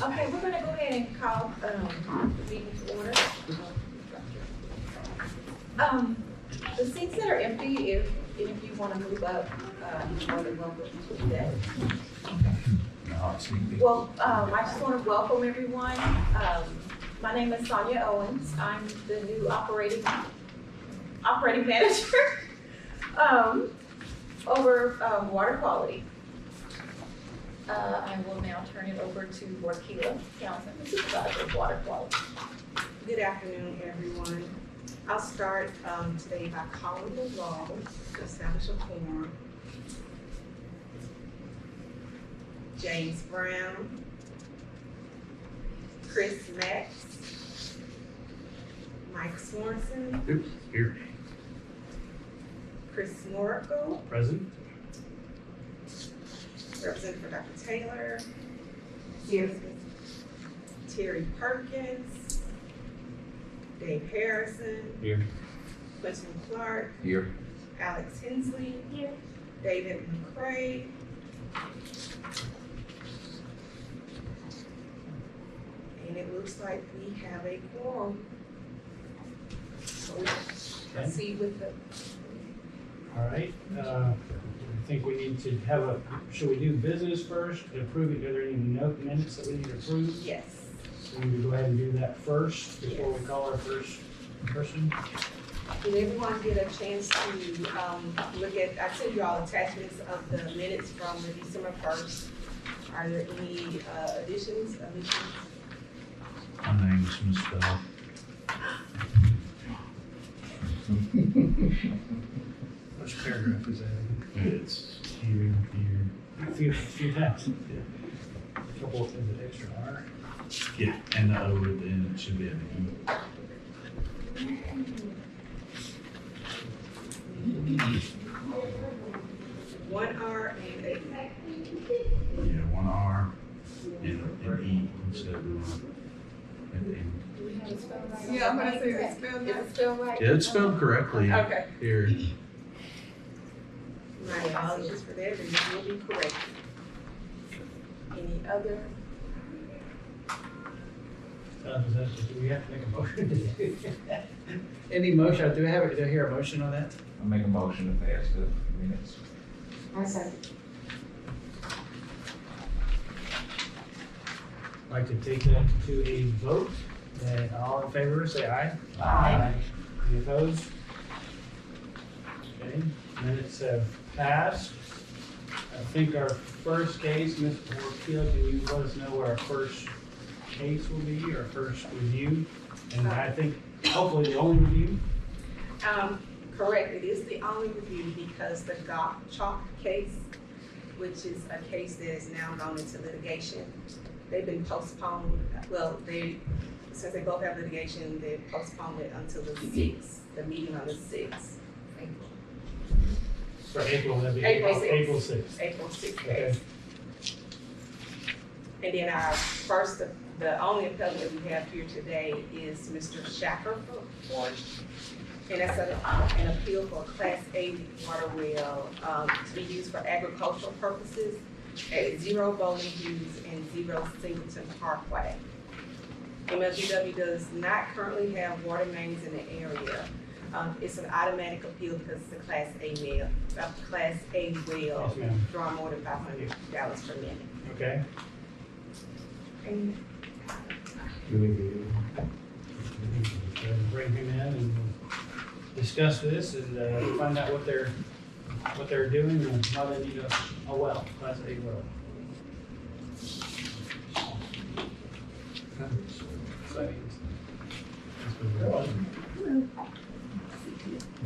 Okay, we're gonna go ahead and call, the meeting to order. The seats that are empty, if any of you wanna move up, you're more than welcome to do that. Well, I just wanna welcome everyone. My name is Sonia Owens. I'm the new operating manager, over, water quality. I will now turn it over to Warkila Townsend, the supervisor of water quality. Good afternoon, everyone. I'll start today by calling the roll to establish a quorum. James Brown, Chris Max, Mike Swanson, Here. Chris Norco, Present. representing for Dr. Taylor. Here. Terry Perkins, Dave Harrison, Here. Quentin Clark, Here. Alex Hensley, Here. David McCray, and it looks like we have a quorum. So we can proceed with the, All right, I think we need to have should we do business first, approve it, are there any note minutes that we need to approve? yes. So we need to go ahead and do that first before we call our first person? Did everyone get a chance to look at, I sent you all attachments of the minutes from the December 1st. Are there any additions, omissions? My name is misspelled. Which paragraph is that? It's here. A few times. A couple of extra R. Yeah, and the O at the end, it should be an One R and a, E. Yeah, one R and an E instead of at the end. Do we have it spelled right? Yeah, I'm gonna say it's spelled Is it spelled right? Yeah, it's spelled correctly. Okay. Here. my apologies for that, and it will be corrected. Any other? Do we have to make a motion to do that? Any motion, do I hear a motion on that? I'll make a motion to pass the minutes. I second. I'd like to take that to a vote, and all in favor, say aye. Aye. Any opposed? Okay, minutes have passed. I think our first case, Ms. Warkila, can you let us know where our first case will be, our first review? And I think hopefully the only review. Correct, it is the only review because the Goff Chalk case, which is a case that is now gone into litigation, they've been postponed, well, since they both have litigation, they postponed it until the 6th, the meeting on the 6th. For April, that'd be April April 6th. 6th. April 6th Okay. case. And then our first, the only appellant that we have here today is Mr. Shackelford. And that's an appeal for a Class A water well to be used for agricultural purposes at 0 Bolen, Huse, and 0 Singleton Parkway. MLGW does not currently have water mains in the area. It's an automatic appeal because it's a Class A well, Yes, ma'am. draw more than $500 per minute. Okay. And Bring him in and discuss this and find out what they're doing and how they need a well, Class A well.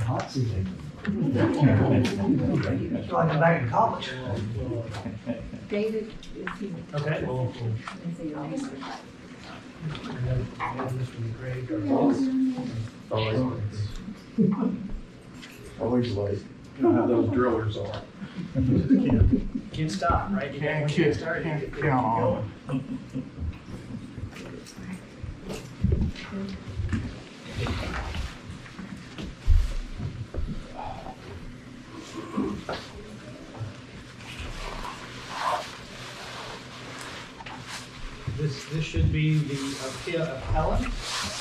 Hot seat. It's like I'm back in college. David is here. Okay, well, Is he on? this would be great. Or Always late. You know how those drillers are. Can't stop, right? You Can't once you get started, you can't keep count on going. This this should be the appellant,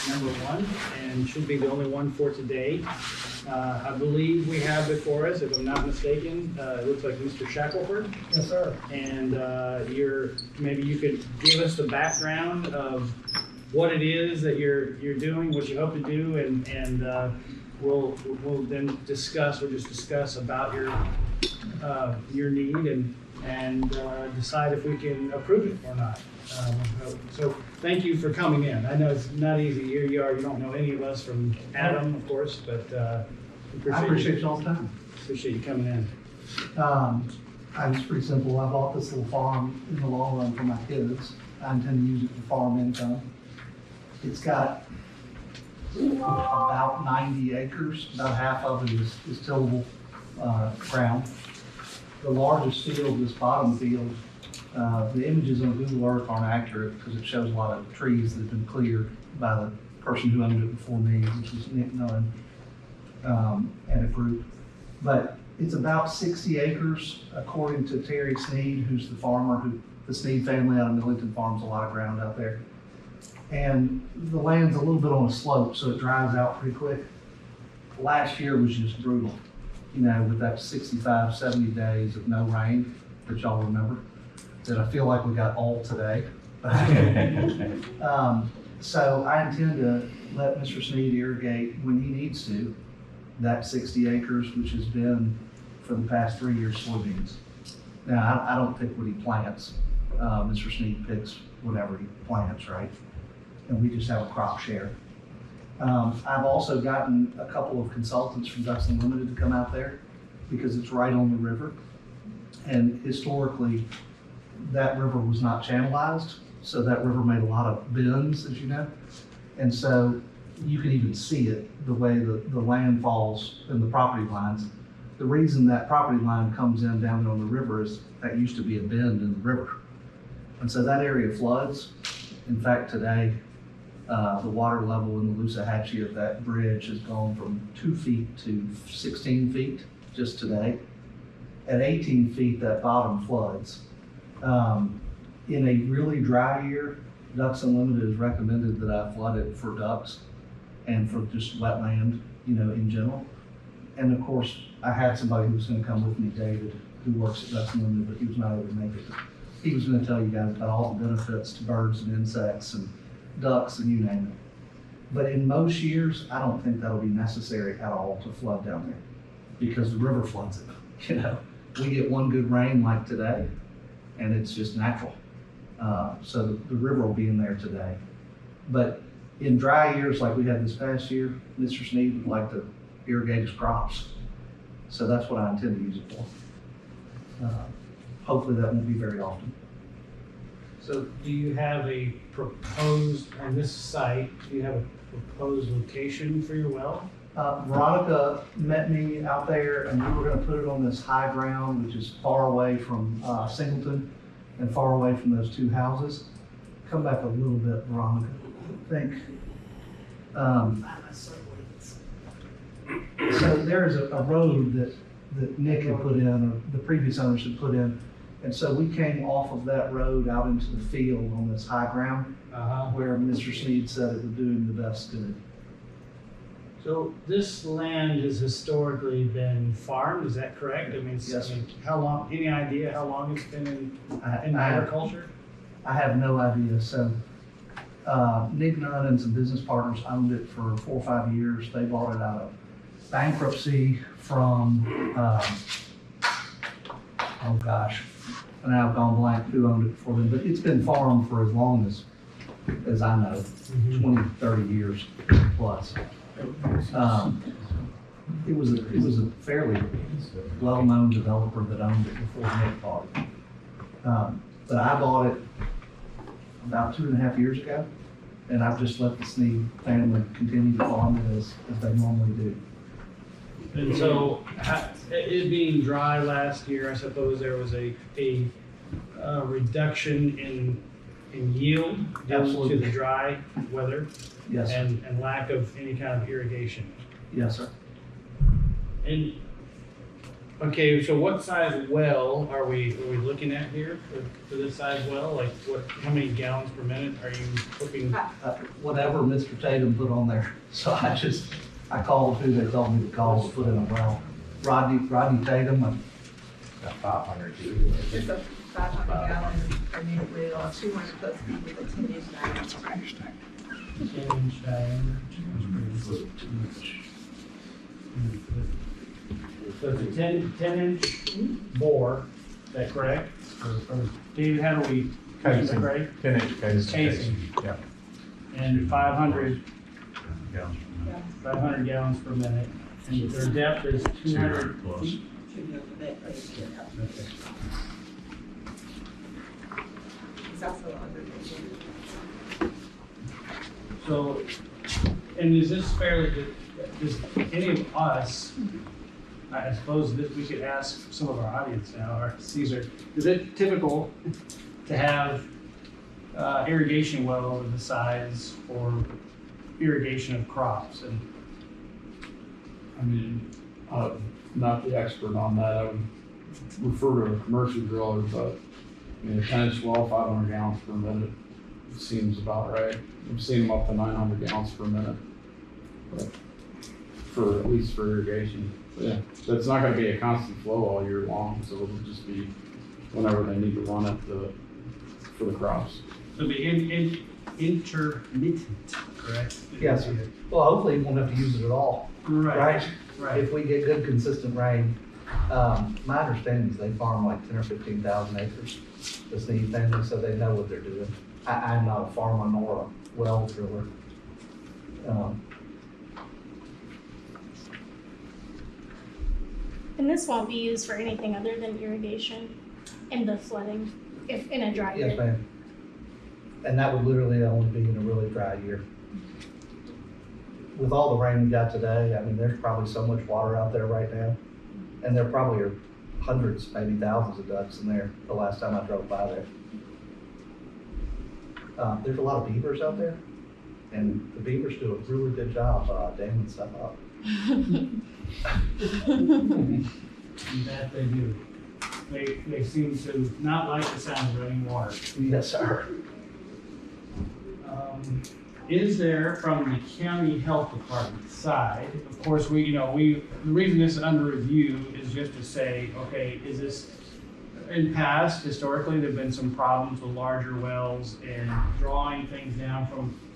number one, and should be the only one for today. I believe we have before us, if I'm not mistaken, it looks like Mr. Shackelford. Yes, sir. And maybe you could give us the background of what it is that you're doing, what you hope to do, and we'll then discuss about your need and decide if we can approve it or not. So thank you for coming in. I know it's not easy. Here you are. You don't know any of us from Adam, of course, but I appreciate y'all's time. Appreciate you coming in. It's pretty simple. I bought this little farm in the long run for my kids. I intend to use it for farm income. It's got about 90 acres. About half of it is tillable ground. The largest field, this bottom field, the images on Google Earth aren't accurate because it shows a lot of trees that have been cleared by the person who owned it before me, which was Nick Nunn, and a group. But it's about 60 acres, according to Terry Sneed, who's the farmer, the Sneed family out of Millington farms a lot of ground out there. And the land's a little bit on a slope, so it dries out pretty quick. Last year was just brutal, with that 65, 70 days of no rain that y'all remember, that I feel like we got all today. So I intend to let Mr. Sneed irrigate when he needs to, that 60 acres, which has been for the past 3 years soybeans. Now, I don't pick what he plants. Mr. Sneed picks whatever he plants, right? And we just have a crop share. I've also gotten a couple of consultants from Ducks Unlimited to come out there because it's right on the river. And historically, that river was not channelized. So that river made a lot of bends, as you know. And so you can even see it, the way the land falls in the property lines. The reason that property line comes in down there on the river is that used to be a bend in the river. And so that area floods. In fact, today, the water level in the Loosahatchee of that bridge has gone from 2 feet to 16 feet just today. At 18 feet, that bottom floods. In a really dry year, Ducks Unlimited has recommended that I flood it for ducks and for just wetland, in general. And of course, I had somebody who was going to come with me, David, who works at Ducks Unlimited, but he was not able to make it. He was going to tell you guys about all the benefits to birds and insects and ducks and you name it. But in most years, I don't think that'll be necessary at all to flood down there because the river floods it. We get one good rain like today and it's just natural. So the river will be in there today. But in dry years like we had this past year, Mr. Sneed would like to irrigate his crops. So that's what I intend to use it for. Hopefully that won't be very often. So do you have a proposed, on this site, do you have a proposed location for your well? Veronica met me out there and we were going to put it on this high ground, which is far away from Singleton and far away from those two houses. Come back a little bit, Veronica. Think. So there is a road that Nick had put in, or the previous owners had put in. And so we came off of that road out into the field on this high ground where Mr. Sneed said it would do him the best good. So this land has historically been farmed, is that correct? I mean, Yes. How long, any idea how long it's been in agriculture? I have no idea. So Nick Nunn and some business partners owned it for 4 or 5 years. They bought it out of bankruptcy from, now I've gone blank who owned it before them, but it's been farmed for as long as I know, 20, 30 years plus. It was a fairly well-known developer that owned it before Nick bought it. But I bought it about 2.5 years ago, and I've just let the Sneed family continue to farm it as they normally do. And so, it being dry last year, I suppose there was a reduction in yield due to Absolutely. the dry weather Yes, sir. and lack of any kind of irrigation. Yes, sir. And Okay, so what size well are we looking at here for this size well? Like how many gallons per minute are you looking? Whatever Mr. Tatum put on there. So I called who they told me to call to put in a well. Rodney Tatum, Got 500 It's a 500 gallon per minute well, 200 plus feet with a 10-inch diameter. 10-inch diameter. So it's a 10-inch bore, is that correct? Or David, how do we? Is that Casing. correct? 10-inch casing. Casing. Yeah. And 500 Gallons per minute. 500 gallons per minute. And their depth is 200 plus. feet? Okay. Okay. It's also under the. So, and is this fairly, does any of us, I suppose that we could ask some of our audience now, or Caesar, is it typical to have irrigation wells of the size for irrigation of crops? And I mean, I'm not the expert on that. I would refer to a commercial driller, but I mean, a 10-inch well, 500 gallons per minute seems about right. I've seen them up to 900 gallons per minute. But for, at least for irrigation. But yeah, so it's not gonna be a constant flow all year long, so it'll just be whenever they need to run it for the crops. it'll be intermittent, correct? Yes. well, hopefully you won't have to use it at all, right? Right. If we get good consistent rain. My understanding is they farm like 10 or 15,000 acres, this Sneed family, so they know what they're doing. I'm not a farmer nor a well driller. And this won't be used for anything other than irrigation in the flooding, if in a dry year. Yes, ma'am. And that would literally only be in a really dry year. With all the rain we got today, I mean, there's probably so much water out there right now. And there probably are hundreds, maybe thousands of ducks in there the last time I drove by there. There's a lot of beavers out there, and the beavers do a really good job damming stuff up. That they do. They seem to not like the sound of running water. Yes, sir. Is there, from the county health department side, of course, the reason this is under review is just to say, okay, is this, in past, historically, there've been some problems with larger wells and drawing things down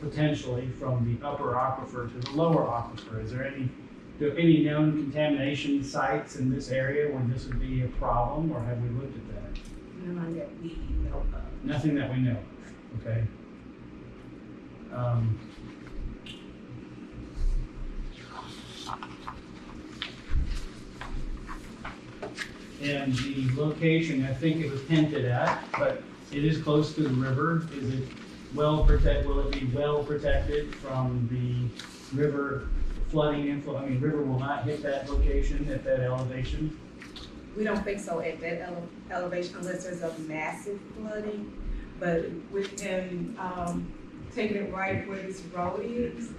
potentially from the upper aquifer to the lower aquifer. Is there any known contamination sites in this area where this would be a problem, or have we looked at that? None that we know of. Nothing that we know of, okay? And the location, I think it was hinted at, but it is close to the river. Is it will it be well protected from the river flooding inflow? I mean, river will not hit that location at that elevation? We don't think so at that elevation unless there's a massive flooding, but with them, taking it right where this road is,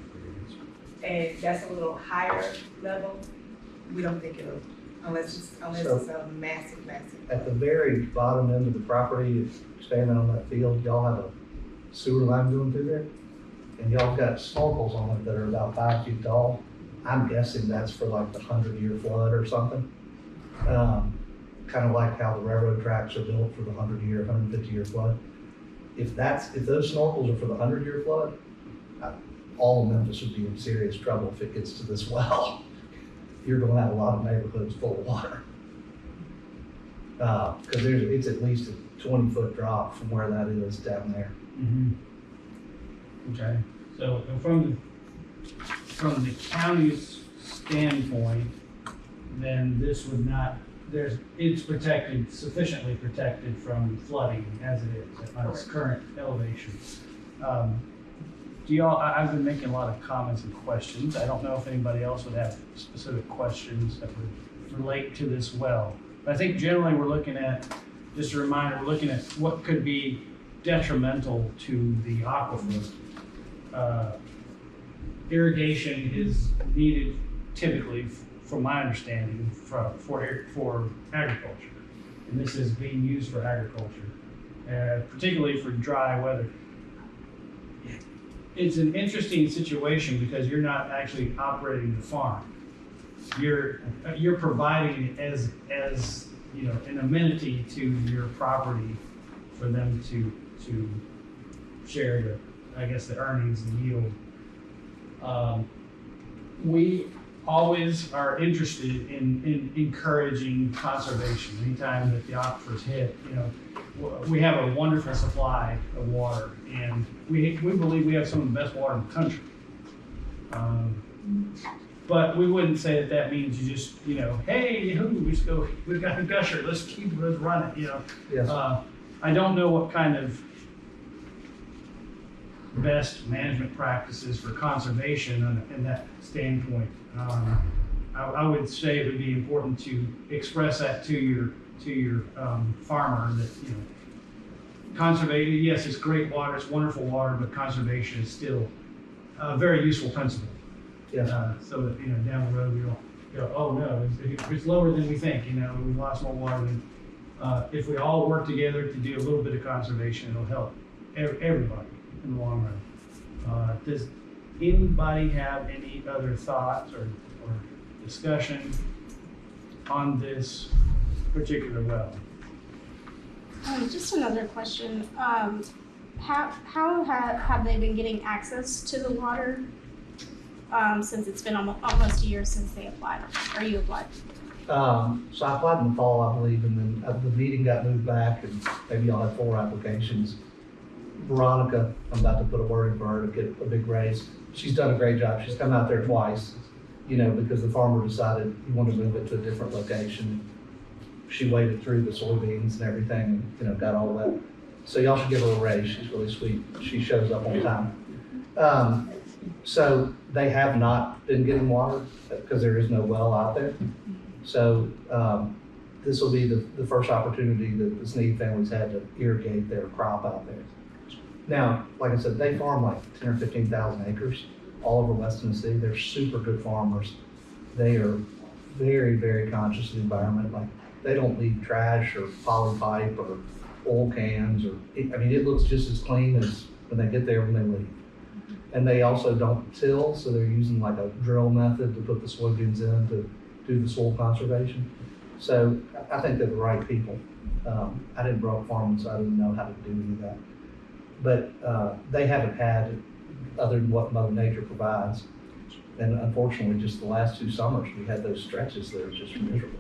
and that's a little higher level, we don't think it'll, unless it's a massive. At the very bottom end of the property, standing on that field, y'all have a sewer line going through there, and y'all got snorkels on it that are about 5 feet tall. I'm guessing that's for like the 100-year flood or something. Kind of like how the railroad tracks are built for the 100-year, 150-year flood. If those snorkels are for the 100-year flood, all of Memphis would be in serious trouble if it gets to this well. You're going to have a lot of neighborhoods full of water. Because it's at least a 20-foot drop from where that is down there. Mm-hmm. Okay, so from the county's standpoint, then this would not, it's protected, sufficiently protected from flooding as it is at its current elevation. I've been making a lot of comments and questions. I don't know if anybody else would have specific questions that would relate to this well. But I think generally we're looking at, just a reminder, we're looking at what could be detrimental to the aquifer. Irrigation is needed typically from my understanding, for agriculture. And this is being used for agriculture, particularly for dry weather. It's an interesting situation because you're not actually operating the farm. You're providing as you know, an amenity to your property for them to share the, I guess, the earnings, the yield. We always are interested in encouraging conservation. Anytime that the aquifers hit, you know, we have a wonderful supply of water, and we believe we have some of the best water in the country. But we wouldn't say that means you just, you know, hey, we've got a gusher, let's run it, you know. Yes. I don't know what kind of best management practices for conservation in that standpoint. I would say it would be important to express that to your farmer that, you know, conservation, yes, it's great water, it's wonderful water, but conservation is still a very useful principle. Yes. So that, you know, down the road we don't go, oh no, it's lower than we think, you know, we lost more water than, if we all work together to do a little bit of conservation, it'll help everybody in the long run. Does anybody have any other thoughts or discussion on this particular well? Just another question. How have they been getting access to the water since it's been almost a year since they applied, or you applied? So I applied in the fall, I believe, and then the meeting got moved back, and maybe I'll have 4 applications. Veronica, I'm about to put a word in for her to get a big raise. She's done a great job. She's come out there twice, you know, because the farmer decided he wanted to move it to a different location. She waded through the soybeans and everything, and, you know, got all that. So y'all should give her a raise. She's really sweet. She shows up on time. So they have not been getting water because there is no well out there. So this will be the first opportunity that the Sneed family's had to irrigate their crop out there. Now, like I said, they farm like 10 or 15,000 acres all over West Tennessee. They're super good farmers. They are very, very conscious of the environment. Like, they don't leave trash or poly pipe or oil cans, or, I mean, it looks just as clean as when they get there when they leave. And they also don't till, so they're using like a drill method to put the soybeans in to do the soil conservation. So I think they're the right people. I didn't grow up farming, so I didn't know how to do any of that. But they haven't had, other than what Mother Nature provides. And unfortunately, just the last 2 summers, we had those stretches that were just miserable.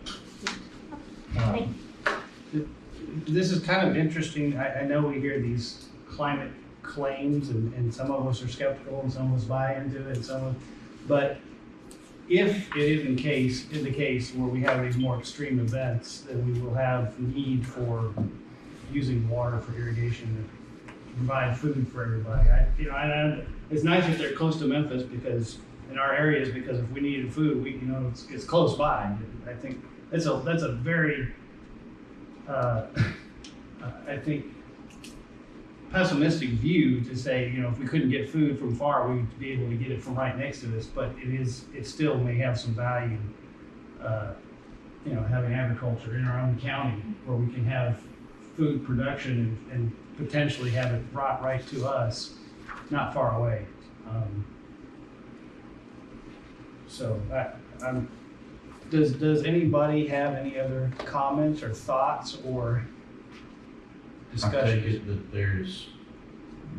This is kind of interesting. I know we hear these climate claims, and some of us are skeptical, and some of us buy into it, but if it is in the case where we have these more extreme events, then we will have need for using water for irrigation to provide food for everybody. It's nice if they're close to Memphis, because in our areas, because if we needed food, it's close by. I think that's a very I think pessimistic view to say, if we couldn't get food from far, we'd be able to get it from right next to us. But it still may have some value, having agriculture in our own county where we can have food production and potentially have it brought right to us, not far away. Does anybody have any other comments or thoughts or I discussions? take it that there's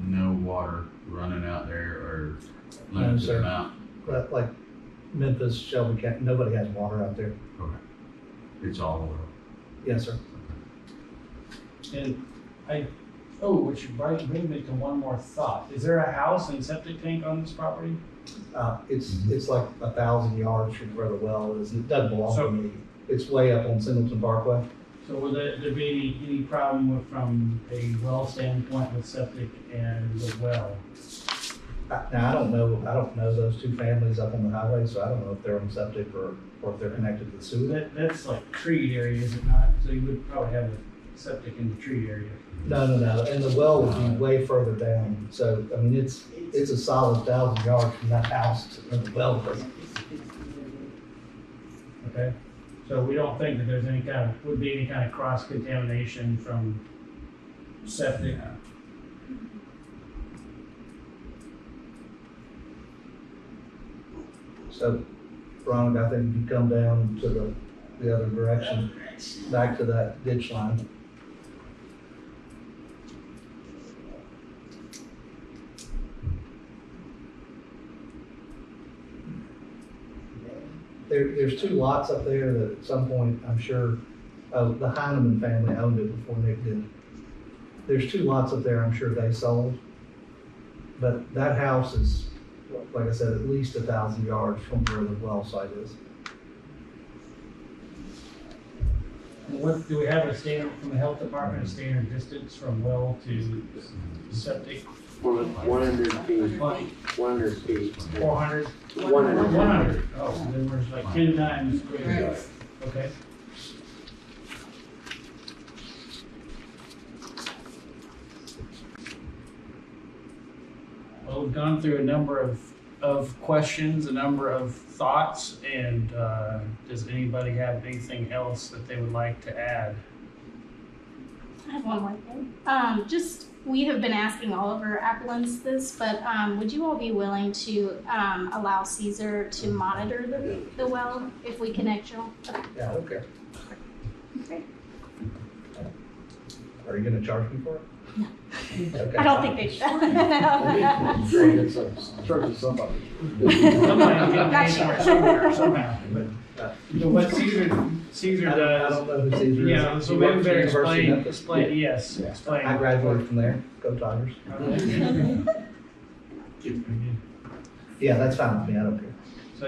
no water running out there or No, limited sir. amount. But like Memphis, Shelby County, nobody has water out there. Okay. It's all oil. Yes, sir. And which brings me to one more thought. Is there a house and septic tank on this property? It's like 1,000 yards from where the well is, and it doesn't belong So- to me. It's way up on Singleton Parkway. So would there be any problem from a well standpoint with septic and the well? Now, I don't know those 2 families up on the highway, so I don't know if they're on septic or if they're connected to the sewer. That's like treed area, is it not? So you would probably have a septic in the treed area. No, and the well would be way further down. So, I mean, it's a solid 1,000 yards from that house to where the well is. Okay, so we don't think that there's would be any kind of cross-contamination from septic? So, Veronica, I think if you come down to the other direction, back to that ditch line. There's two lots up there that at some point, I'm sure, the Heineman family owned it before Nick did. There's two lots up there I'm sure they sold. But that house is, like I said, at least 1,000 yards from where the well site is. What, do we have a standard from the health department, a standard distance from well to septic? 100 feet. 100 feet. 400? 100. 100, oh, so then we're like 10 times greater. Okay. Well, we've gone through a number of questions, a number of thoughts, and does anybody have anything else that they would like to add? I have one more thing. We have been asking all of our applicants this, but would you all be willing to allow Caesar to monitor the well if we connect y'all? Yeah, okay. Okay. Are you gonna charge me for it? No. Okay. I don't think they should. It's a church of somebody. Somebody get Not paid sure. somewhere, somehow, but what Caesar I does. don't know who Caesar is. Yeah, so He maybe works at better University of Memphis? explain, yes, Yeah. explain. I graduated from there. Go Tigers. Yeah, that's fine with me. I don't care. So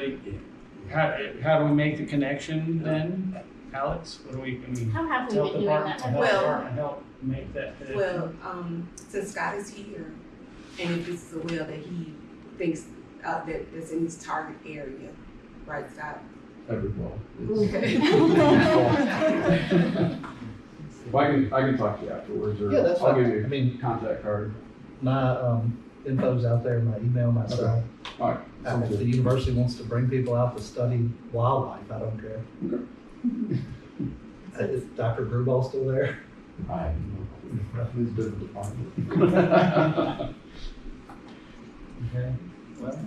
how do we make the connection then, Alex? What do we, I mean? How have we Health been doing department, that? health Well- department help make that connection? Well, since Scott is here, and if this is a well that he thinks that's in his target area, right, Scott? Every well. Okay. If I can talk to you afterwards, or Yeah, that's I'll fine. give you I mean, a contact card. my info's out there, my email, my cell. All right. If the university wants to bring people out to study wildlife, I don't care. Is Dr. Grubau's still there? I have no clue. He's different department. Okay, well,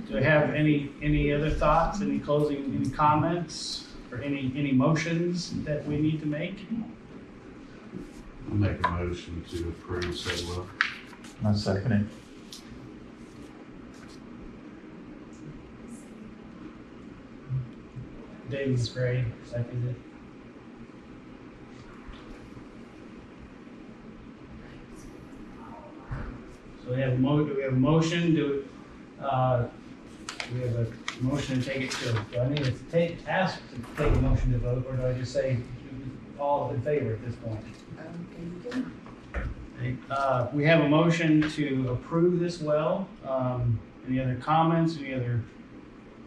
do we have any other thoughts, any closing, any comments, or any motions that we need to make? I'll make a motion to approve said well. I second it. David's great, seconded. So we have do we have a motion, we have a motion to take it to, do I need to ask to take a motion to vote, or do I just say all in favor at this point? We have a motion to approve this well. Any other comments, any other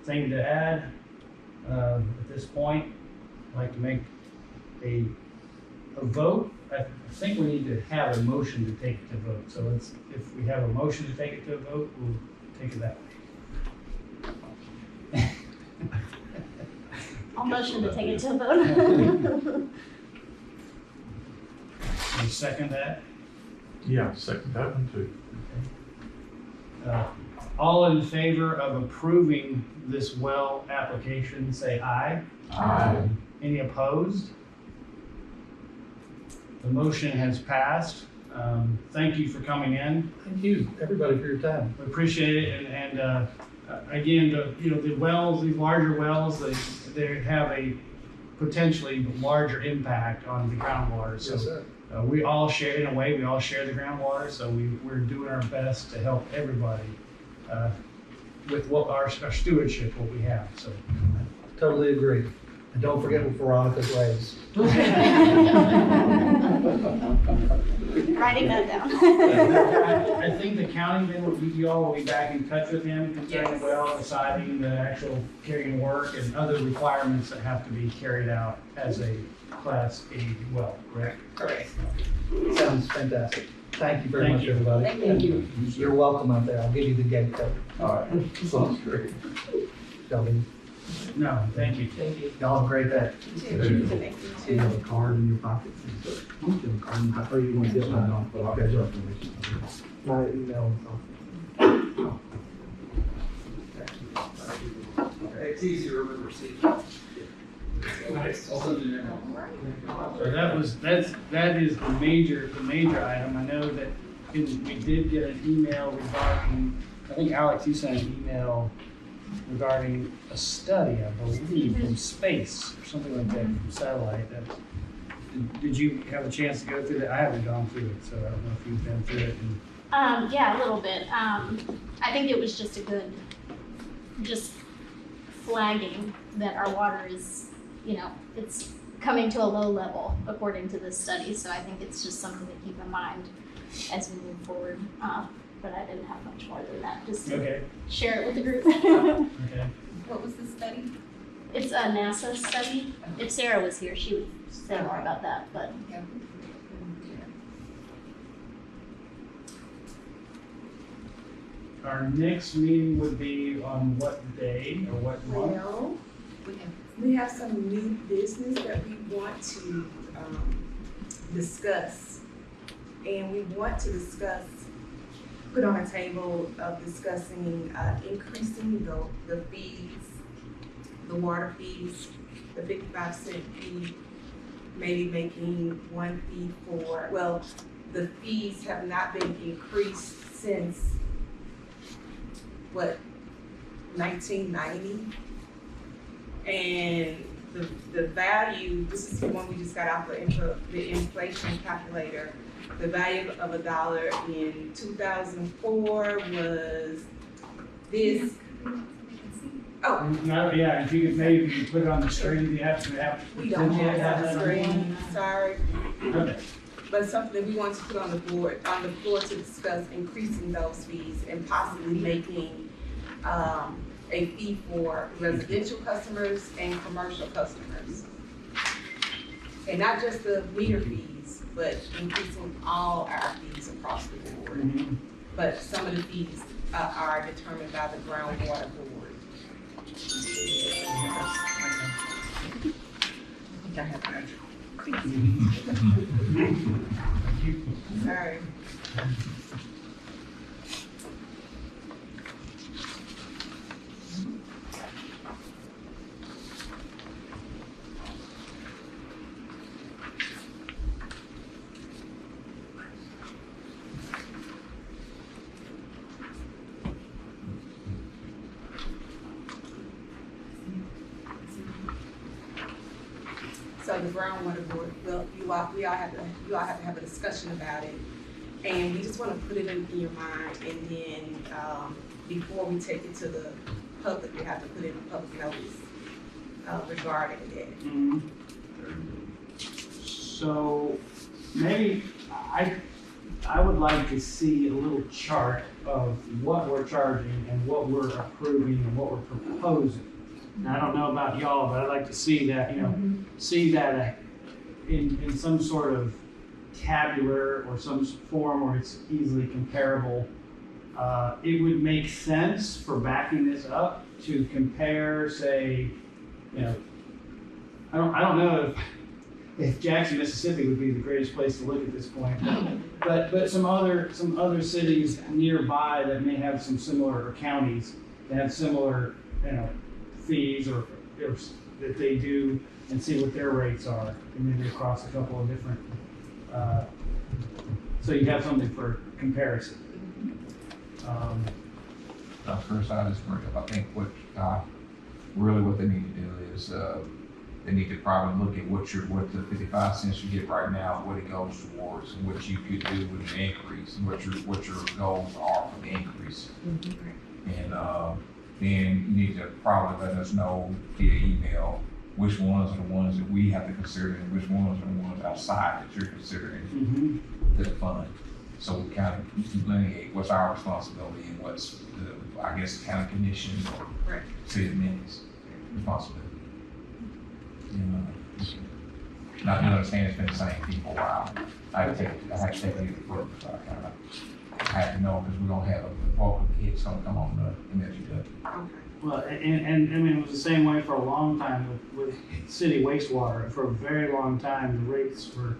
thing to add? At this point, I'd like to make a vote. I think we need to have a motion to take it to vote. So if we have a motion to take it to a vote, we'll take it that way. I'll motion to take it to a vote. You second that? Yeah, second that one too. All in favor of approving this well application, say aye. Aye. Any opposed? The motion has passed. Thank you for coming in. Thank you, everybody, for your time. We appreciate it, and again, the wells, these larger wells, they have a potentially larger impact on the groundwater. So Yes, sir. we all share, in a way, we all share the groundwater, so we're doing our best to help everybody with what our stewardship, what we have. So Totally agree. And don't forget what Veronica's raised. Writing that down. I think the county, then, you all will be back in touch with him concerning the well, deciding the actual carrying work and other requirements that have to be carried out as a Class A well, correct? Correct. Sounds fantastic. Thank you very Thank much, you. everybody. Thank you. You're welcome out there. I'll give you the gate code. All right, sounds great. Shelby. No, thank you. Y'all have a great day. Thank you You have too. a card in your pocket? You have a card in your pocket, or you want to get one? No, but I'll get your information. My email. It's easy to remember, see. So that is the major item. I know that we did get an email regarding, I think Alex, you sent an email regarding a study, I believe, from space or something like that, from satellite. Did you have a chance to go through that? I haven't gone through it, so I don't know if you've been through it. Yeah, a little bit. I think it was just a good, just flagging that our water is, it's coming to a low level according to this study. So I think it's just something to keep in mind as we move forward. But I didn't have much more than that, just to Okay, share it with the group. okay. What was the study? It's a NASA study. If Sarah was here, she would say more about that, but. Our next meeting would be on what day or what month? Well, we have some new business that we want to discuss. And we want to put on a table of discussing increasing the fees, the water fees, the 55-cent fee, maybe making one fee the fees have not been increased since 1990? And the value, this is the one we just got out the inflation calculator. The value of $1 in 2004 was this. Oh, No, yeah, if you could maybe put it on the screen, the app. we don't have that on the screen, sorry. Okay. But something that we want to put on the floor to discuss increasing those fees and possibly making a fee for residential customers and commercial customers. And not just the meter fees, but increasing all our fees across the board. Mhm. But some of the fees are determined by the groundwater board. Sorry. So the groundwater board, well, you all have to have a discussion about it. And we just want to put it in your mind, and then, before we take it to the public, we have to put in a public notice, regarding it. Mhm. So maybe I would like to see a little chart of what we're charging and what we're approving and what we're proposing. Now, I don't know about y'all, but I'd like to see that, see that in some sort of tabular or some form where it's easily comparable. It would make sense for backing this up to compare, say, I don't know if Jackson, Mississippi would be the greatest place to look at this point, but some other cities nearby that may have some similar, or counties that have similar, fees or that they do, and see what their rates are, and maybe across a couple of different, so you have something for comparison. First, I just bring up, I think what they need to do is, they need to probably look at what the 55 cents you get right now, what it goes towards, and what you could do with the increase, and what your goals are for the increase. And then you need to probably let us know via email which ones are the ones that we have to consider and which ones are the ones outside that you're considering to fund. So we kind of delineate what's our responsibility and what's the, I guess, county commission or city admin's responsibility. Not to understand, it's been the same thing for a while. I had to take it before, so I kind of I have to know, because we're gonna have a bulk of the hits gonna come on the MLGW. Okay. Well, and I mean, it was the same way for a long time with city wastewater. For a very long time, the rates were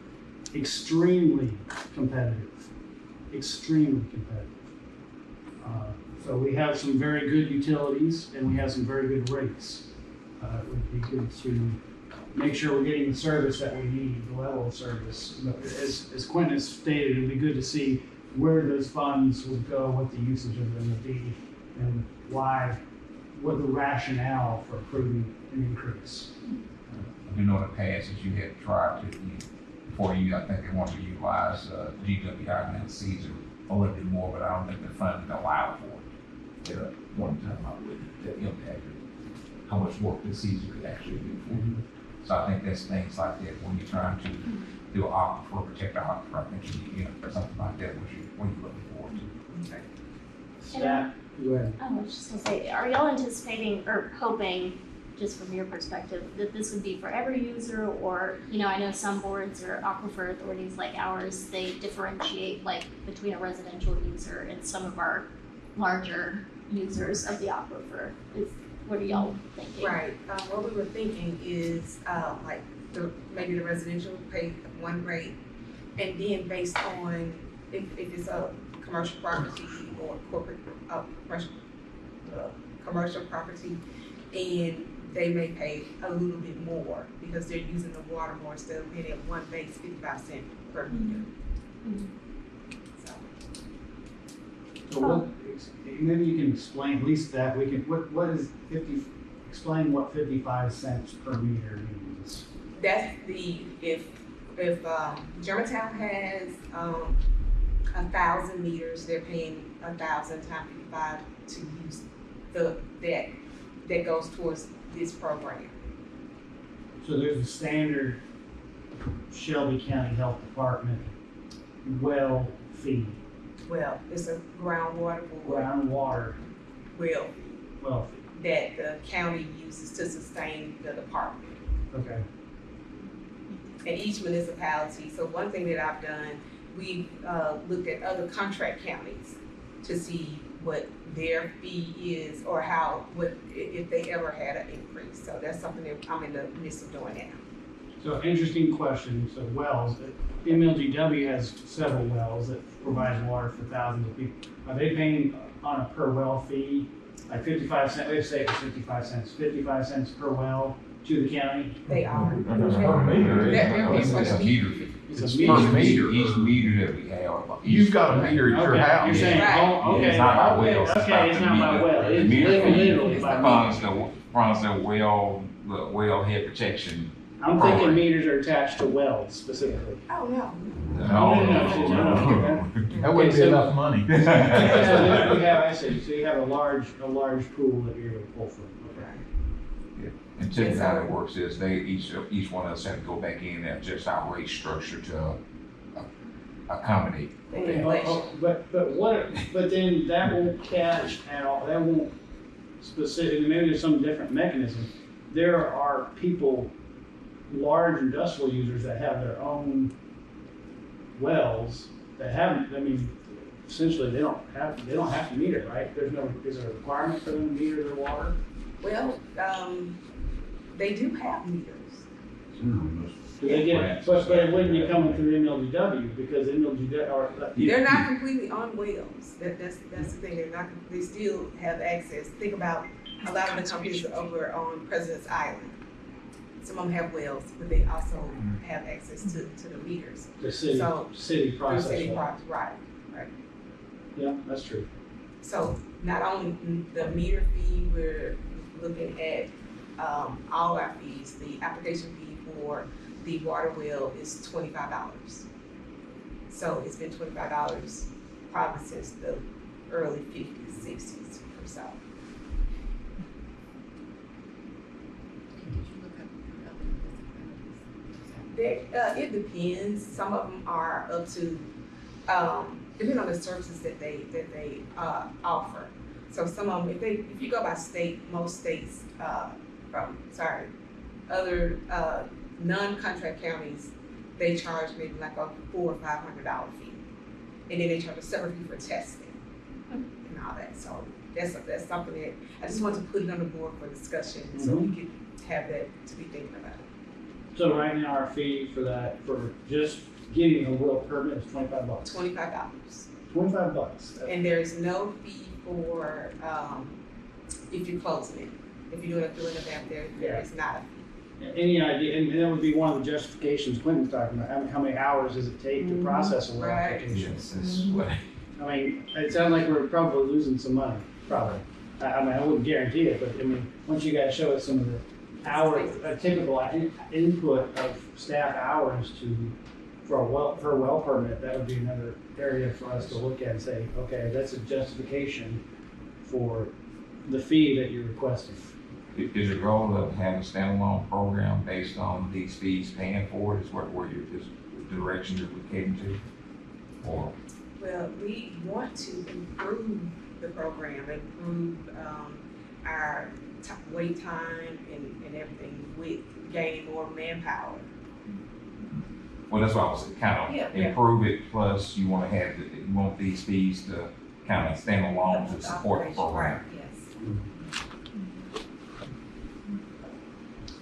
extremely competitive, extremely competitive. So we have some very good utilities and we have some very good rates. It would be good to make sure we're getting the service that we need, the level of service. But as Quentin has stated, it'd be good to see where those funds would go, what the usage of them would be, and why, what the rationale for approving an increase. You know, in the past, that you had tried to, before you, I think they wanted to utilize, GWI and Caesar a little bit more, but I don't think the fund didn't allow for it. At one time, I would, that impacted how much work the Caesar could actually do for you. So I think that's things like that, when you're trying to do an aquifer, protect the aquifer, I think you know, something like that, what you're looking forward to. Okay. Staff, go ahead. I was just gonna say, are y'all anticipating or hoping, just from your perspective, that this would be for every user, or, you know, I know some boards or aquifer authorities like ours, they differentiate like between a residential user and some of our larger users of the aquifer. What are y'all thinking? Right, what we were thinking is, like, maybe the residential pay one rate, and then based on if it's a commercial property or corporate, commercial property, and they may pay a little bit more because they're using the water more, instead of paying at one base 55 cents per meter. So, So what, maybe you can explain, at least that, we can, what is explain what 55 cents per meter means. that's if Germantown has 1,000 meters, they're paying 1,000 times 55 to use that goes towards this program. So there's a standard Shelby County Health Department well fee, Well, it's a groundwater board groundwater well well fee. that the county uses to sustain the department. Okay. And each municipality, so one thing that I've done, we've looked at other contract counties to see what their fee is, or if they ever had an increase. So that's something that I'm in the midst of doing now. So interesting question. So wells, MLGW has several wells that provide water for thousands of people. Are they paying on a per well fee, like 55 cents? Let's say it's 55 cents. 55 cents per well to the county. They are. That's per meter. It's a meter fee. It's Per meter, each meter that we have. You've got a meter at your Okay, house. you're saying, Right. oh, okay. It's not by okay, wells, it's okay, by it's the not by meter. well. The It's meter fee literally by meter. funds the well head protection. I'm thinking meters are attached to wells specifically. Oh, no. No. That wouldn't be enough money. So then you have, I see, so you have a large pool that you're able to pull from. Okay. And typically how it works is each one of us have to go back in and adjust our rate structure to accommodate. Okay, but then that won't catch at all, that won't specific, maybe there's some different mechanism. There are people, large industrial users that have their own wells that haven't, I mean, essentially they don't have to meter, right? Is there a requirement for them to meter their water? Well, they do have meters. Do they get, but it wouldn't be coming through MLGW because MLGW are. They're not completely on wells. That's the thing. They still have access. Think about a lot of the companies over on President's Island. Some of them have wells, but they also have access to the meters. The city process. Right. Yeah, that's true. So not only the meter fee, we're looking at all our fees. The application fee for the water well is $25. So it's been $25 probably since the early 50s, 60s or so. It depends. Some of them are up to, depending on the services that they offer. So some of them, if you go by state, most states, other non-contract counties, they charge maybe like a $400 or $500 fee. and then they charge a separate fee for testing and all that. So that's something that I just want to put it on the board for discussion, so we could have that to be thinking about. So right now our fee for that, for just getting a well permit is $25. $25. $25. And there's no fee for, if you're closing it. If you're doing a filling event, there is not a fee. Any idea, and that would be one of the justifications Clinton's talking about, how many hours does it take to process a well Right. application? Yes, that's what. I mean, it sounds like we're probably losing some money, probably. I mean, I wouldn't guarantee it, but I mean, once you guys show us some of the typical input of staff hours for a well permit, that would be another area for us to look at and say, okay, that's a justification for the fee that you're requesting. Is your goal of having a standalone program based on these fees paying for it, is where you're, is the direction you're heading to? Or? Well, we want to improve the program, improve our wait time and everything with gaining more manpower. Well, that's what I was kind of improve it. Plus, you want to have you want these fees to kind of stand alone to support the program. Yes.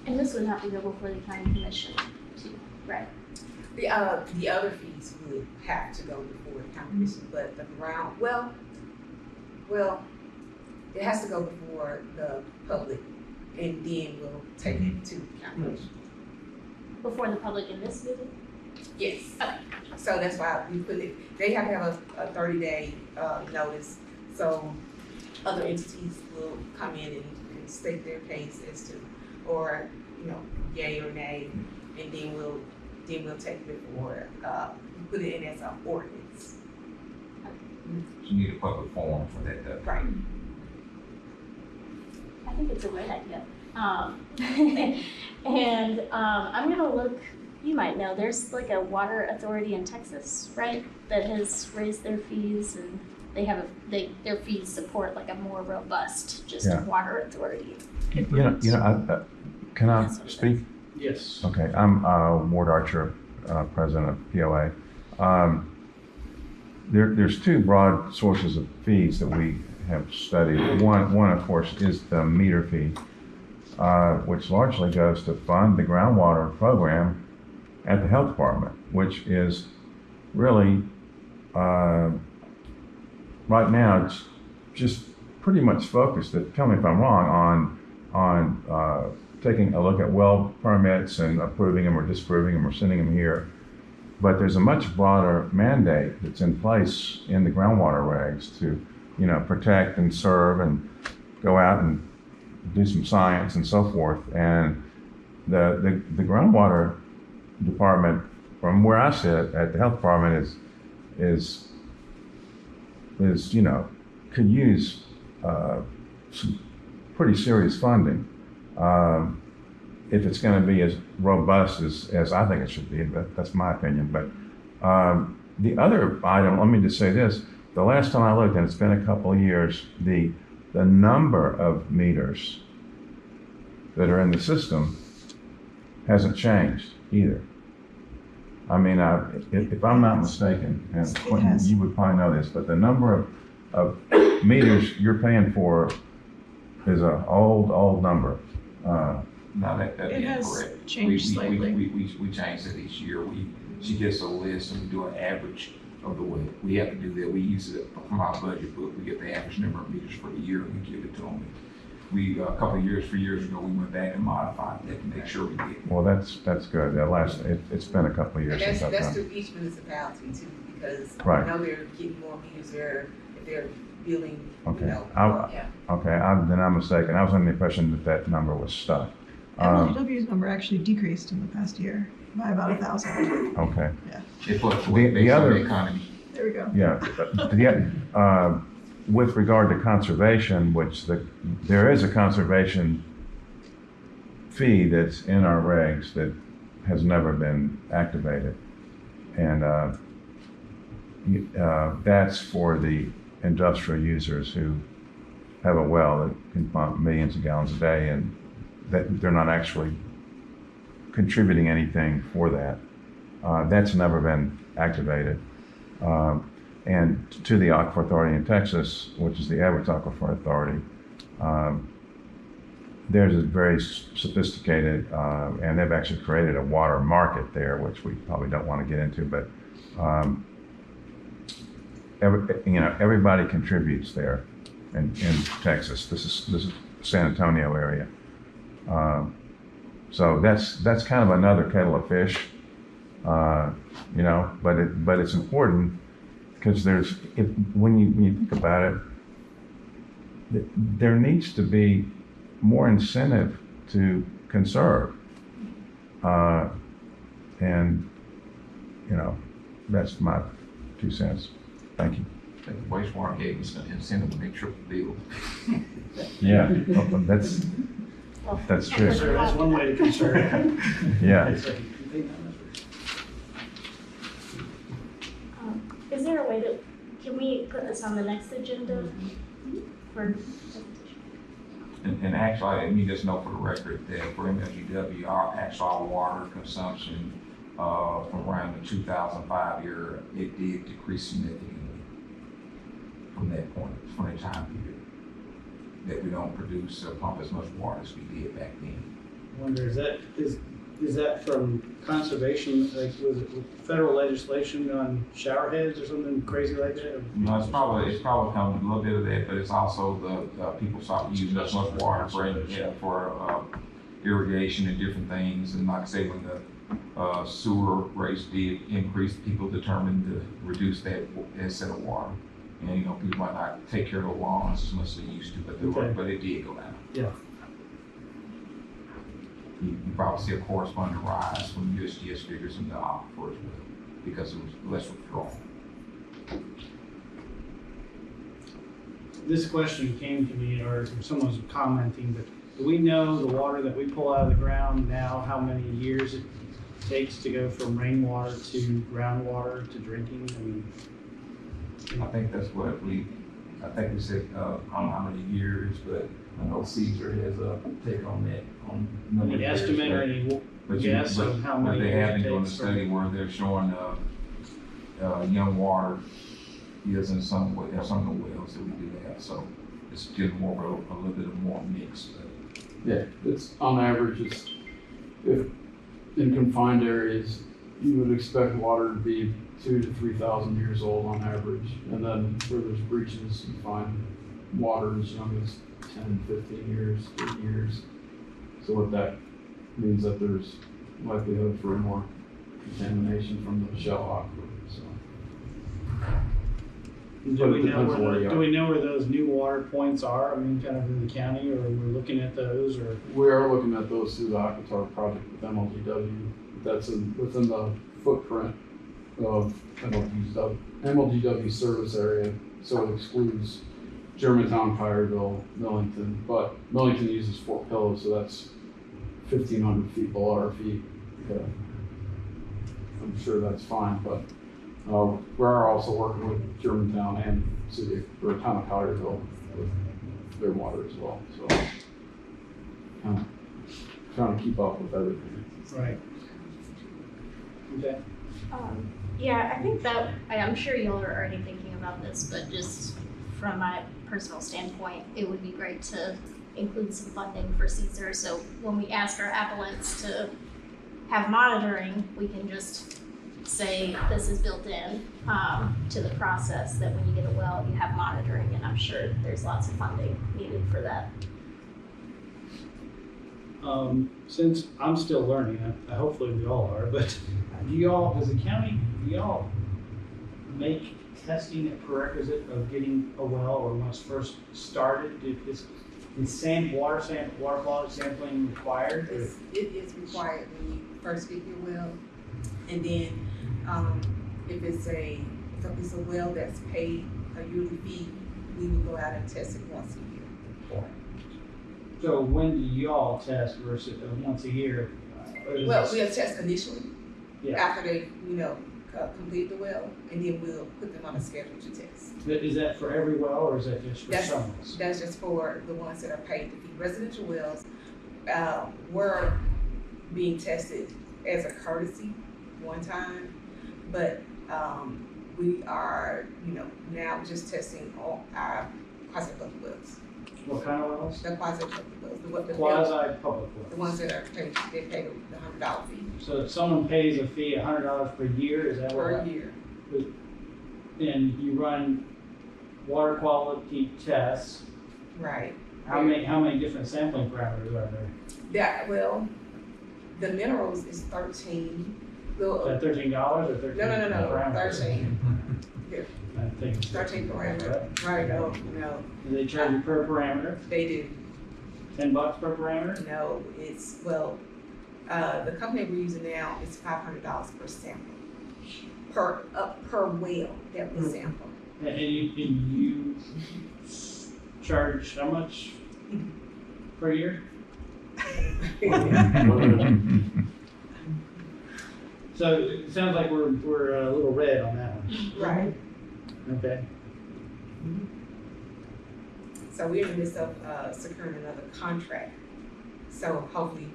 And this would not be before the county commission too, right? The other fees would have to go before the county commission, but the ground, well, it has to go before the public, and then we'll take it to the county commission. Before the public in this meeting? Yes. So that's why we put it, they have to have a 30-day notice, so other entities will come in and state their case as to, or, yay or nay, and then we'll take it before, put it in as an ordinance. You need a public forum for that, though. Right. I think it's a great idea. And I'm gonna look, you might know, there's like a water authority in Texas, right? That has raised their fees, and they have their fees support like a more robust water authority. Can I speak? Yes. Okay, I'm Ward Archer, president of POA. There's two broad sources of fees that we have studied. One of course, is the meter fee, which largely goes to fund the groundwater program at the health department, which is really, right now, it's just pretty much focused, tell me if I'm wrong, on taking a look at well permits and approving them or disapproving them or sending them here. But there's a much broader mandate that's in place in the groundwater regs to, protect and serve and go out and do some science and so forth. And the groundwater department, from where I sit at the health department, is could use some pretty serious funding if it's going to be as robust as I think it should be. But that's my opinion. But the other item, let me just say this: the last time I looked, and it's been a couple of years, the number of meters that are in the system hasn't changed either. I mean, if I'm not mistaken, and Quentin, you would probably know this, but the number of meters you're paying for is an old number. No, that It is has correct. changed slightly. We changed it each year. She gets a list and we do an average of the way. We have to do that. We use it from our budget book. We get the average number of meters for the year and we give it to them. We, a couple of years ago, we went back and modified that to make sure we did. Well, that's good. It's been a couple of years And since I've that's done. through each municipality too, because Right. I know they're getting more meters there, if they're building, Okay. yeah. Okay, then I'm mistaken. I was under the impression that number was stuck. MLGW's number actually decreased in the past year by about 1,000. Okay. It fluctuates The based on other- the economy. There we go. Yeah. With regard to conservation, there is a conservation fee that's in our regs that has never been activated. And that's for the industrial users who have a well that can pump millions of gallons a day, and that they're not actually contributing anything for that. That's never been activated. and to the Aquifer Authority in Texas, which is the Edwards Aquifer Authority. Theirs is very sophisticated, and they've actually created a water market there, which we probably don't want to get into, but everybody contributes there in Texas. This is San Antonio area. So that's kind of another kettle of fish, but it's important because when you think about it, there needs to be more incentive to conserve, and that's my 2 cents. Thank you. I think the wastewater gave us an incentive to make triple bill. Yeah, that's true. Sure, that's one way to conserve. Yeah. Is there a way to, can we put this on the next agenda for? And actually, let me just note for the record that for MLGW, our water consumption from around the 2005 year, it did decrease significantly from that point, from that time period. That we don't produce or pump as much water as we did back then. I wonder, is that from conservation, like was it federal legislation on shower heads or something crazy like that? No, it's probably come a little bit of that, but it's also the people stop using as much water for irrigation and different things. And like I say, when the sewer rates did increase, people determined to reduce that set of water. And people might not take care of the lawns as much as they used to, but it did go down. Yeah. You probably see a corresponding rise when USGS figures in the aquifer as well, because it was less withdrawal. This question came to me, or someone was commenting, but do we know the water that we pull out of the ground now, how many years it takes to go from rainwater to groundwater to drinking? I mean, I think that's what we said, I don't know how many years, but I know Caesar has a take on that. any estimate or any guess of how many But they years have been it doing a takes study where they're showing young water is in some of the wells that we do have, so it's getting more a little bit of more mixed. Yeah, it's on average, if in confined areas, you would expect water to be 2,000 to 3,000 years old on average. And then where there's breaches, you find water as young as 10, 15 years, 8 years. So what that means that there's likelihood for more contamination from the shell aquifer, so. Do we know where those new water points are? I mean, kind of in the county, or we're looking at those, or? We are looking at those through the Aquitar project with MLGW. That's within the footprint of MLGW service area, so it excludes Germantown, Collierville, Millington, but Millington uses Fort Pillow, so that's 1,500 feet below our feet. I'm sure that's fine, but we are also working with Germantown and town of Collierville with their water as well, so trying to keep up with everything. Right. Okay. Yeah, I think that, I'm sure y'all are already thinking about this, but just from my personal standpoint, it would be great to include some funding for Caesar. So when we ask our appellants to have monitoring, we can just say this is built in to the process, that when you get a well, you have monitoring, and I'm sure there's lots of funding needed for that. Since I'm still learning, hopefully we all are, but as a county, do y'all make testing a prerequisite of getting a well, or when it's first started? Is water quality sampling required? It is required when you first get your well, and then if it's a well that's paid a yearly fee, we will go out and test it once a year. So when do y'all test versus once a year? Well, we'll test initially Yeah. after they, complete the well, and then we'll put them on a schedule to test. Is that for every well, or is that just for some wells? That's just for the ones that are paid to feed. Residential wells were being tested as a courtesy one time, but we are, now just testing all our quasi-public wells. What kind of wells? The quasi-public wells, the Quasi-public the wells. ones that are paid, they pay the $100 fee So if someone pays a fee, $100 per year, is that per what? year. And you run water quality tests. Right. How many different sampling parameters are there? The minerals is 13. Is that $13 or 13? No, parameters? 13. I think it's 13 parameter. Right, no. Do they charge you per parameter? They do. $10 per parameter? No, it's, the company we're using now is $500 per sample. Per well that we sample. And you charge how much per year? So it sounds like we're a little red on that one. Right. Okay. So we're in the midst of securing another contract. So hopefully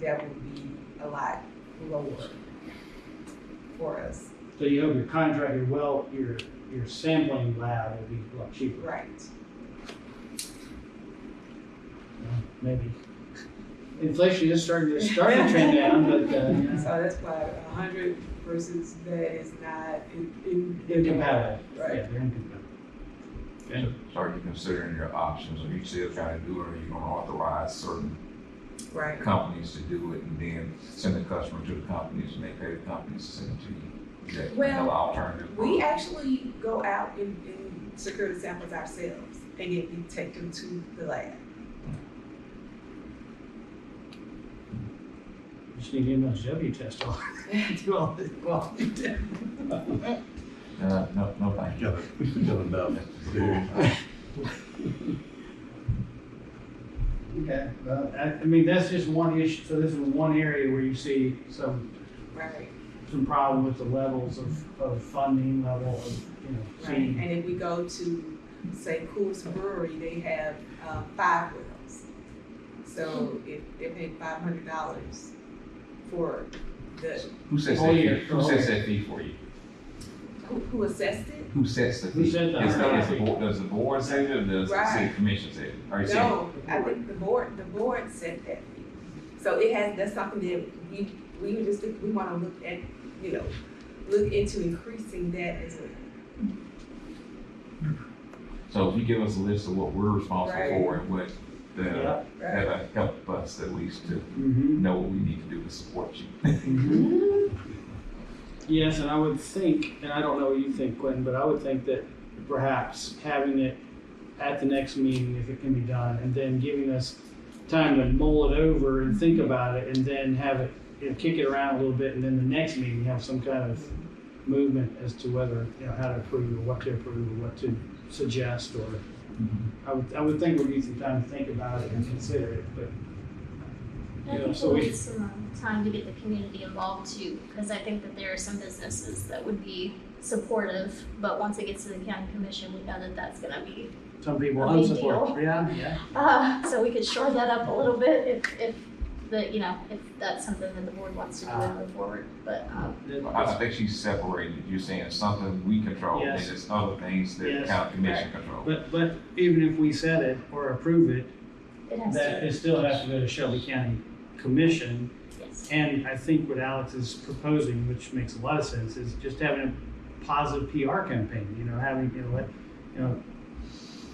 that will be a lot lower for us. So you hope your contract, your sampling lab will be a lot cheaper. Right. Maybe. Inflation is starting to trend down, but So that's why 100 versus that is not incompatible. Right. Yeah, they're incompatible. Okay. So are you considering your options? Are you still trying to do it, or are you gonna authorize certain Right. companies to do it and then send the customer to the companies and they pay the companies to send it to you? Is that another alternative? We actually go out and secure the samples ourselves, and then we take them to the lab. You just need to get MLGW test on. Do all this quality test. No, thank you. Okay, well, I mean, that's just one issue, so this is one area where you see some Right. problem with the levels of funding, level of, Right. seeing. And if we go to, say, Huse Brewery, they have 5 wells. So if they're paying $500 for the, Who sets Oh, that yeah. fee? Who sets that fee for you? who assessed it? Who sets the Who fee? set the Is high the fee? board, does the board set it, or does the Right. city commission set it? Are you saying? No, I think the board set that fee. So that's something that we wanna look at, look into increasing that as well. So if you give us a list of what we're responsible Right. for and what Yeah. that'll help us at least to Mm-hmm. know what we need to do to support you. Yes, and I would think, and I don't know what you think, Quentin, but I would think that perhaps having it at the next meeting, if it can be done, and then giving us time to mull it over and think about it, and then have it, kick it around a little bit, and then the next meeting have some kind of movement as to whether, how to approve, or what to approve, or what to suggest, or I would think we need some time to think about it and consider it, but. I think we'll need some time to get the community involved too, because I think that there are some businesses that would be supportive, but once it gets to the county commission, we know that that's gonna be, Some people A big unsupportive, deal. yeah. so we could shore that up a little bit if that's something that the board wants to do and move forward, but, I think she's separated. You're saying it's something we control, and Yes. it's other things that the Yes. county commission control. But even if we set it or approve it, it has that to, it still has to go to Shelby County Commission. yes. And I think what Alex is proposing, which makes a lot of sense, is just having a positive PR campaign, having,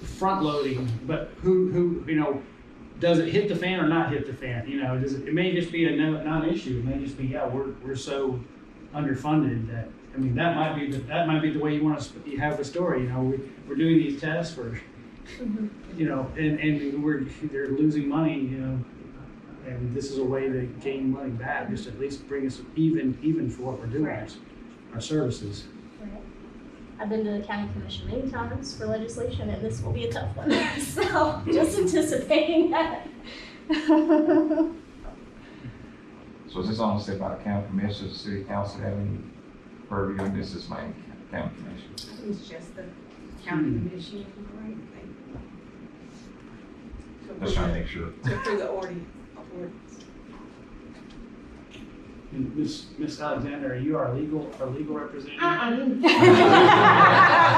front loading, but who, does it hit the fan or not hit the fan? It may just be a non-issue. It may just be, we're so underfunded that, that might be the way you want to have the story, we're doing these tests for, Mhm. and they're losing money, and this is a way to gain money back, just at least bring us even for what we're doing, Right. our services. Right. I've been to the county commission many times for legislation, and this will be a tough one, so just anticipating that. So is this only set by the county commission, the city council have any purview on this? Is my county commission? It's just the county commission, right? Just trying to make sure. To approve the ordinance. And Miss Alexander, are you our legal representative? Uh-uh.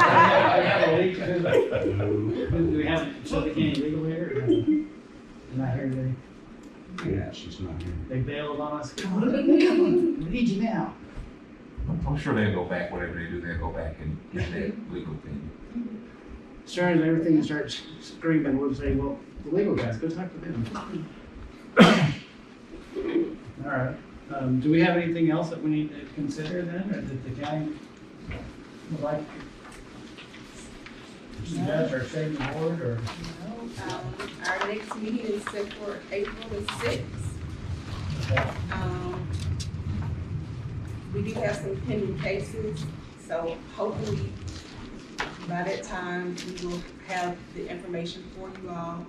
I have a legal, do we have Shelby County legal here? Or no? Not here today. Yeah, she's not here. They bailed on us. Come on, we need you now. I'm sure they'll go back, whatever they do, they'll go back and get that legal opinion. As soon as everything starts screaming, we'll say, well, the legal guys, go talk to them. All right. Do we have anything else that we need to consider then, or that the county would like to judge or say the board, or? No, our next meeting is set for April the 6th. We do have some pending cases, so hopefully by that time we will have the information for you all.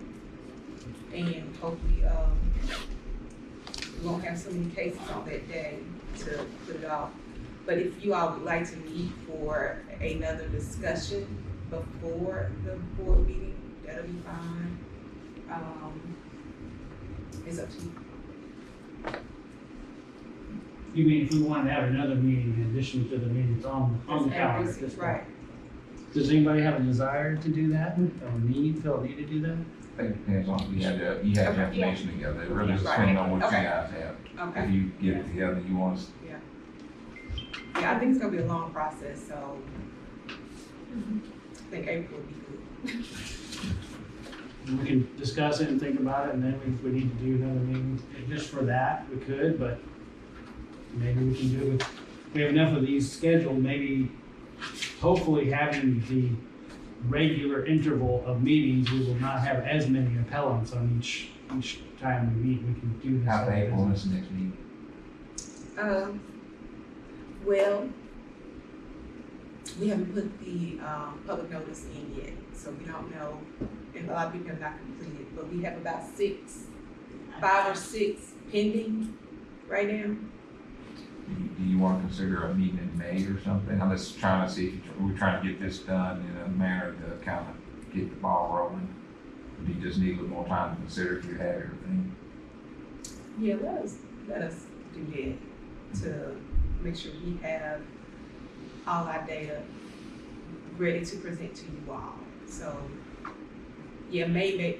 And hopefully, we won't have so many cases on that day to put it off. But if you all would like to meet for another discussion before the board meeting, that'll be fine. It's up to you. You mean if you want to have another meeting in addition to the meetings on the calendar? at this point? Right. Does anybody have a desire to do that, or feel need to do that? I think it depends on, you have the information together, it really depends on what you guys have. Okay. If you get it together, you want us, Yeah, I think it's gonna be a long process, so I think April would be good. We can discuss it and think about it, and then if we need to do another meeting, just for that, we could, but maybe we can do it. We have enough of these scheduled, maybe hopefully having the regular interval of meetings, we will not have as many appellants on each time we meet. We can do this. how they want us next meeting. Well, we haven't put the public notice in yet, so we don't know, and a lot of people have not completed, but we have about 5 or 6 pending right now. Do you want to consider a meeting in May or something? I'm just trying to see if we're trying to get this done in a manner to kind of get the ball rolling. Do you just need a little more time to consider if you have everything? Yeah, let us do that to make sure we have all our data ready to present to you all. So, yeah, May be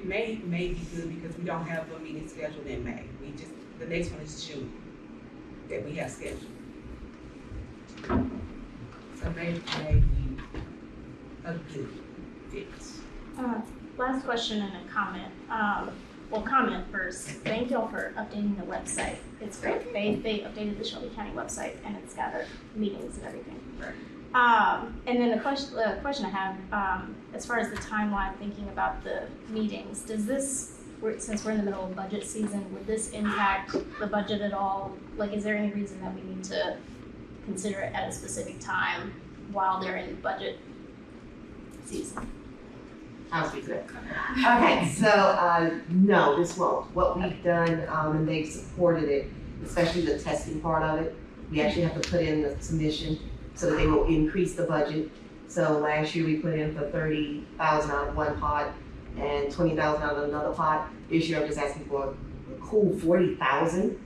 good because we don't have a meeting scheduled in May. The next one is June that we have scheduled. So May be a good fit. Last question and a comment. Well, comment first. Thank y'all for updating the website. It's great. They updated the Shelby County website and it's got our meetings and everything. Right. And then the question I have, as far as the timeline, thinking about the meetings, since we're in the middle of budget season, would this impact the budget at all? Like, is there any reason that we need to consider it at a specific time while they're in budget season? I'll speak to that. Okay, so, no, this won't. What we've done, and they've supported it, especially the testing part of it, we actually have to put in the submission so that they will increase the budget. So last year we put in for 30,000 out of one pot and 20,000 out of another pot. This year I'm just asking for a cool 40,000,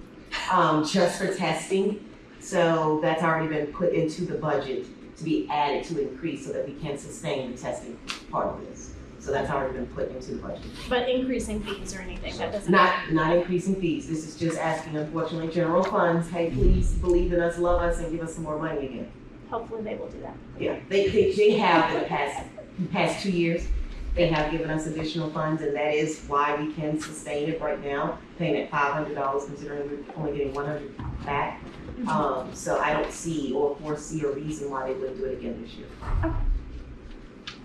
just for testing. So that's already been put into the budget to be added to increase so that we can sustain the testing part of this. So that's already been put into the budget. But increasing fees or anything, that doesn't. Not increasing fees. This is just asking, unfortunately, general funds, hey, please believe in us, love us, and give us some more money again. Hopefully they will do that. Yeah, they have in the past 2 years. They have given us additional funds, and that is why we can sustain it right now, paying at $500, considering we're only getting 100 back. So I don't see or foresee a reason why they wouldn't do it again this year.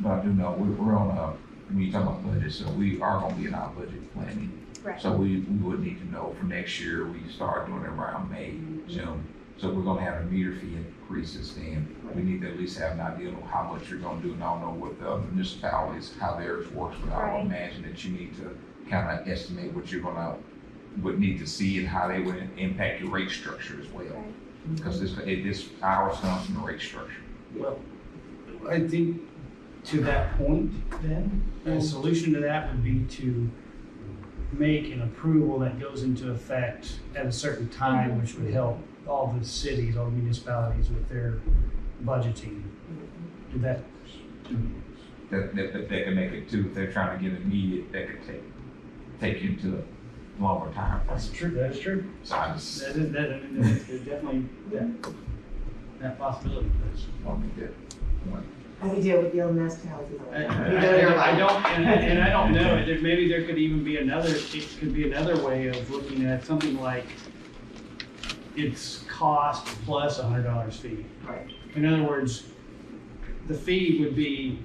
But I do know we're on when you talk about budget, so we are gonna be in our budget planning. Right. So we would need to know for next year, we start doing it around May, June. So we're gonna have a meter fee increases then. We need to at least have an idea of how much you're gonna do, and I don't know what the municipalities, how theirs works, but I would imagine that you need to kind of estimate what you're would need to see and how they would impact your rate structure as well. Because this ours comes from the rate structure. Well, I think to that point then, the solution to that would be to make an approval that goes into effect at a certain time, which would help all the cities, all the municipalities with their budgeting. Did that, That they can make it too, if they're trying to get immediate, they could take you to a longer time. that's true, that is true. So I just That is, that, I mean, there's definitely that possibility. want to get one. How we deal with the LMS houses. I You don't, and I don't know, maybe there could even be another, it could be another way of looking at something like it's cost plus $100 fee. Right. In other words, the fee would be,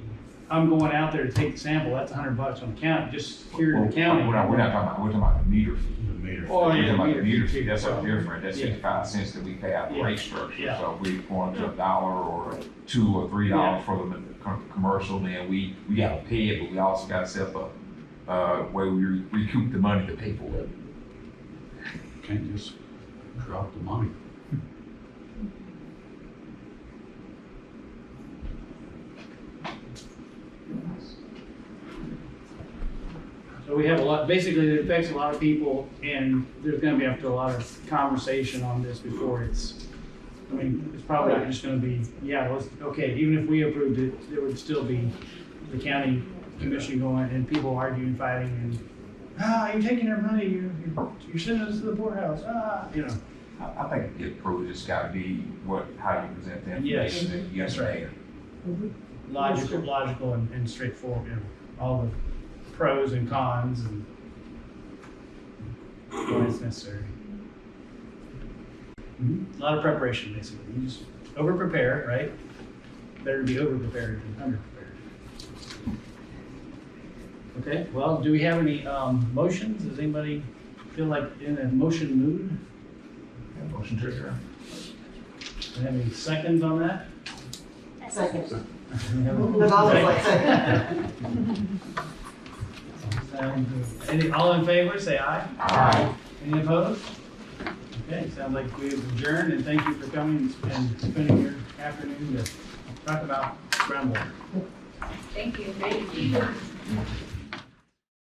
I'm going out there to take the sample, that's $100 on the county, just here in the county. We're not talking about, we're talking about the meter fee. Oh, We're yeah, talking about the meter fee, fee, that's so- something different, that's Yeah. 55 cents that we pay out the Yeah. rate structure. Yeah. So if we go into $1 or $2 or $3 for the commercial, then we gotta pay it, but we also gotta set up a way we recoup the money to pay for it. Can't just drop the money. So we have a lot, basically it affects a lot of people, and there's gonna be after a lot of conversation on this before it's, I mean, it's probably not just gonna be, yeah, let's, okay, even if we approved it, there would still be the county commission going and people arguing, fighting, and, you're taking our money, you're sending us to the poorhouse, you know. I think to get approved, it's gotta be how you present the information that you That's right. understand. Logical and straightforward, you know, all the pros and cons and when it's necessary. A lot of preparation, basically. You just over-prepare, right? Better to be over-prepared than under-prepared. Okay, well, do we have any motions? Does anybody feel like in a motion mood? Motion to adjourn. Do we have any seconds on that? Second. We have a- But I was like, second. All in favor, say aye. Aye. Any opposed? Okay, sounds like we've adjourned, and thank you for coming and spending your afternoon to talk about groundwater. Thank you. Thank you.